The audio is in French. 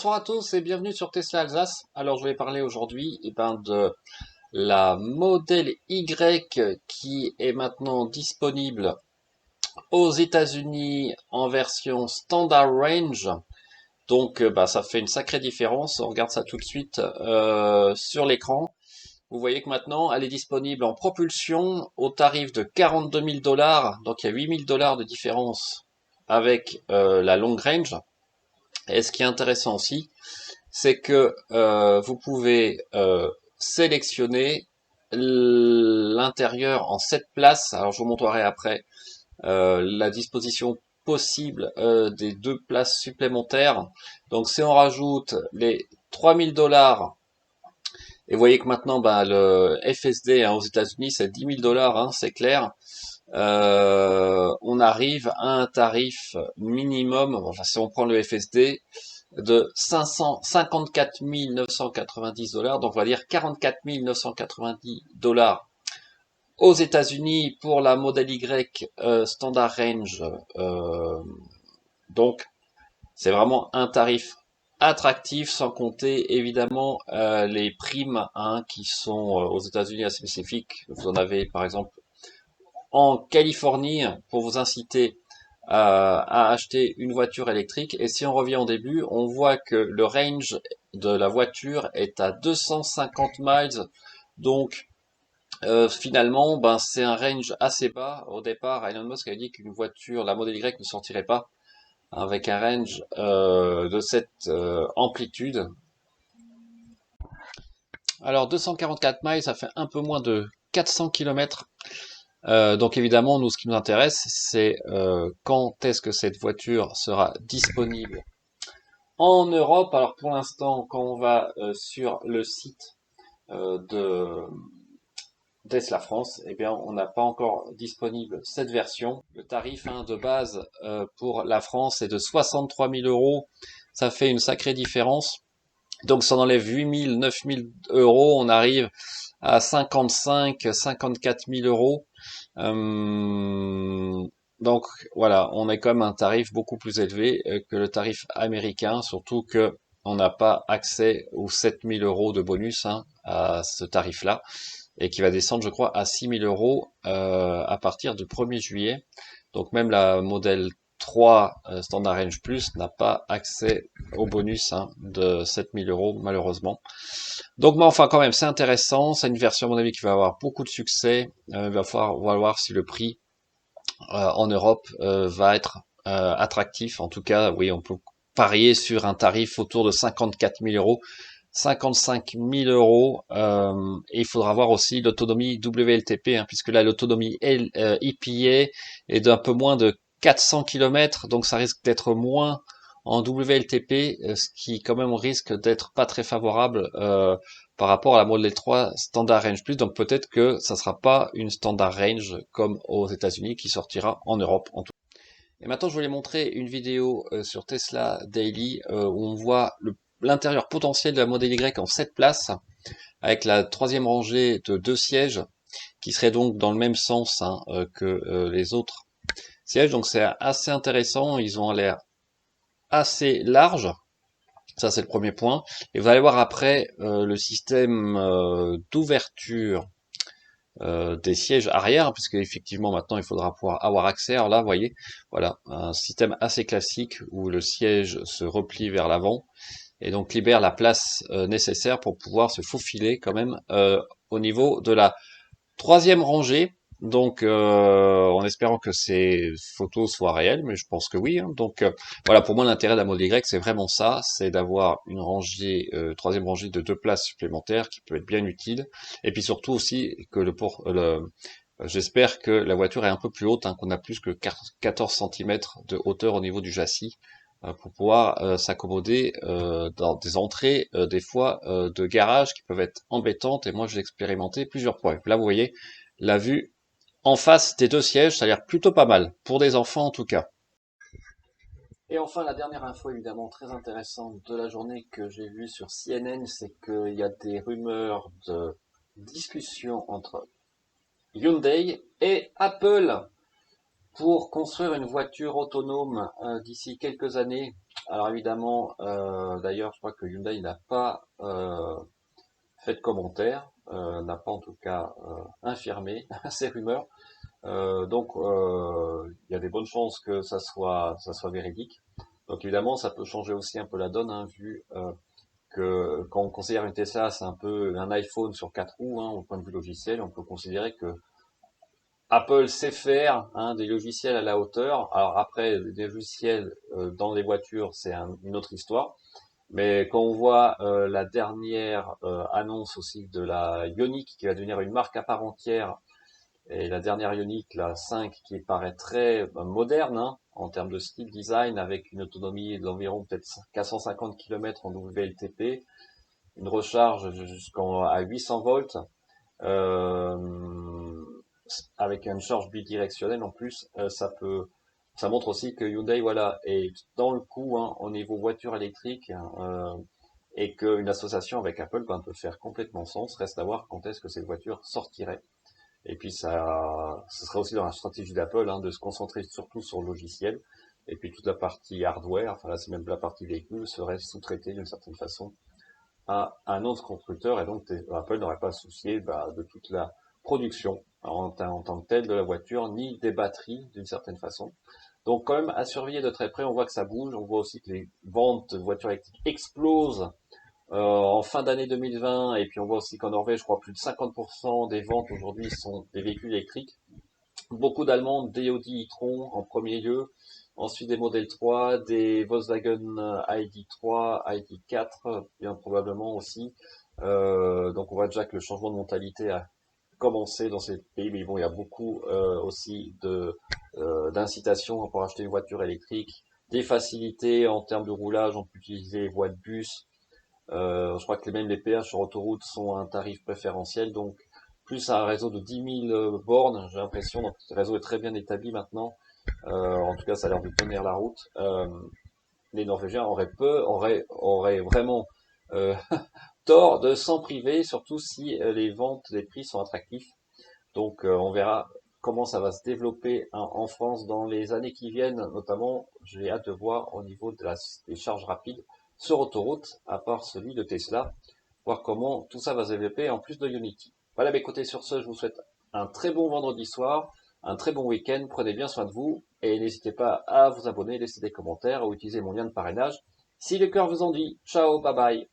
Bonsoir à tous et bienvenue sur Tesla Alsace. Alors je vais parler aujourd'hui de la Model Y qui est maintenant disponible aux États-Unis en version Standard Range. Donc ça fait une sacrée différence. On regarde ça tout de suite sur l'écran. Vous voyez que maintenant elle est disponible en propulsion au tarif de 42 000 $. Donc il y a 8 000 $ de différence avec la long range. Et ce qui est intéressant aussi, c'est que vous pouvez sélectionner l'intérieur en 7 places. Alors je vous montrerai après la disposition possible des 2 places supplémentaires. Donc si on rajoute les 3 000 $, et vous voyez que maintenant le FSD aux États-Unis c'est 10 000 $, c'est clair. On arrive à un tarif minimum, enfin si on prend le FSD, de 554 990 $, donc on va dire 44 990 $ aux États-Unis pour la Model Y Standard Range. Donc c'est vraiment un tarif attractif, sans compter évidemment les primes qui sont aux États-Unis assez spécifiques. Vous en avez par exemple en Californie pour vous inciter à acheter une voiture électrique. Et si on revient au début, on voit que le range de la voiture est à 250 miles. Donc finalement, c'est un range assez bas. Au départ, Elon Musk avait dit qu'une voiture, la Model Y, ne sortirait pas avec un range de cette amplitude. Alors 244 miles, ça fait un peu moins de 400 km. Donc évidemment, nous, ce qui nous intéresse, c'est quand est-ce que cette voiture sera disponible en Europe. Alors pour l'instant, quand on va sur le site de Tesla France, eh bien, on n'a pas encore disponible cette version. Le tarif de base pour la France est de 63 000 €. Ça fait une sacrée différence. Donc ça enlève 8 000, 9 000 €. On arrive à 55, 54 000 €. Donc voilà, on est quand même un tarif beaucoup plus élevé que le tarif américain, surtout que on n'a pas accès aux 7 000 € de bonus à ce tarif-là, et qui va descendre, je crois, à 6 000 € à partir du 1er juillet. Donc même la Model 3 Standard Range Plus n'a pas accès au bonus de 7 000 € malheureusement. Donc enfin quand même c'est intéressant, c'est une version à mon avis qui va avoir beaucoup de succès. On va voir si le prix en Europe va être attractif. En tout cas, oui, on peut parier sur un tarif autour de 54 000 €, 55 000 €. Et il faudra voir aussi l'autonomie WLTP, puisque là l'autonomie EPA est d'un peu moins de 400 km, donc ça risque d'être moins en WLTP, ce qui quand même risque d'être pas très favorable par rapport à la Model 3 Standard Range Plus. Donc peut-être que ça sera pas une Standard Range comme aux États-Unis qui sortira en Europe en tout. Et maintenant je voulais montrer une vidéo sur Tesla Daily où on voit l'intérieur potentiel de la Model Y en 7 places avec la troisième rangée de 2 sièges qui serait donc dans le même sens que les autres sièges. Donc c'est assez intéressant, ils ont l'air assez larges. Ça, c'est le premier point. Et vous allez voir après le système d'ouverture des sièges arrière, puisque effectivement maintenant il faudra pouvoir avoir accès. Alors là, vous voyez, voilà, un système assez classique où le siège se replie vers l'avant et donc libère la place nécessaire pour pouvoir se faufiler quand même au niveau de la troisième rangée. Donc, en espérant que ces photos soient réelles, mais je pense que oui. Donc, voilà, pour moi, l'intérêt de la Model Y, c'est vraiment ça, c'est d'avoir une rangée, troisième rangée de 2 places supplémentaires qui peut être bien utile. Et puis surtout aussi que j'espère que la voiture est un peu plus haute, qu'on a plus que 14 cm de hauteur au niveau du châssis pour pouvoir s'accommoder dans des entrées, des fois de garage qui peuvent être embêtantes. Et moi, j'ai expérimenté plusieurs fois. Là, vous voyez la vue en face des 2 sièges, ça a l'air plutôt pas mal, pour des enfants en tout cas. Et enfin, la dernière info évidemment très intéressante de la journée que j'ai vue sur CNN, c'est qu'il y a des rumeurs de discussion entre Hyundai et Apple pour construire une voiture autonome d'ici quelques années. Alors évidemment, d'ailleurs, je crois que Hyundai n'a pas fait de commentaire, n'a pas en tout cas infirmé ces rumeurs. Il y a des bonnes chances que ça soit véridique. Donc évidemment, ça peut changer aussi un peu la donne, hein, vu que quand on considère une Tesla, c'est un peu un iPhone sur quatre roues, hein, au point de vue logiciel. On peut considérer que Apple sait faire, hein, des logiciels à la hauteur. Alors après, des logiciels dans les voitures, c'est une autre histoire. Mais quand on voit la dernière annonce aussi de la Ioniq qui va devenir une marque à part entière, et la dernière Ioniq, la 5, qui paraît très moderne, hein, en termes de style design, avec une autonomie d'environ peut-être 450 km en WLTP, une recharge jusqu'à 800 volts, euh, avec une charge bidirectionnelle en plus, ça montre aussi que Hyundai, voilà, est dans le coup, hein, au niveau voiture électrique, et qu'une association avec Apple, ben, peut faire complètement sens. Reste à voir quand est-ce que cette voiture sortirait. Et puis ce sera aussi dans la stratégie d'Apple, hein, de se concentrer surtout sur le logiciel. Et puis toute la partie hardware, enfin là c'est même la partie véhicule, serait sous-traitée d'une certaine façon à un autre constructeur. Et donc Apple n'aurait pas à se soucier, bah, de toute la production en tant que telle de la voiture, ni des batteries d'une certaine façon. Donc quand même à surveiller de très près, on voit que ça bouge, on voit aussi que les ventes de voitures électriques explosent en fin d'année 2020, et puis on voit aussi qu'en Norvège, je crois plus de 50% des ventes aujourd'hui sont des véhicules électriques. Beaucoup d'Allemands, des Audi e-tron en premier lieu, ensuite des Model 3, des Volkswagen ID3, ID4, bien probablement aussi. Donc on voit déjà que le changement de mentalité a commencé dans ces pays, mais bon, il y a beaucoup aussi d'incitation pour acheter une voiture électrique, des facilités en termes de roulage, on peut utiliser les voies de bus, je crois que même les péages sur autoroute sont à un tarif préférentiel, donc plus un réseau de 10 000 bornes, j'ai l'impression, donc ce réseau est très bien établi maintenant, en tout cas ça a l'air de tenir la route. Les Norvégiens auraient vraiment euh, tort de s'en priver, surtout si les ventes, les prix sont attractifs. Donc on verra comment ça va se développer en France dans les années qui viennent, notamment j'ai hâte de voir au niveau des charges rapides sur autoroute, à part celui de Tesla, voir comment tout ça va se développer en plus de Unity. Voilà, mais écoutez, sur ce, je vous souhaite un très bon vendredi soir, un très bon week-end, prenez bien soin de vous, et n'hésitez pas à vous abonner, laisser des commentaires ou utiliser mon lien de parrainage si le cœur vous en dit. Ciao, bye bye.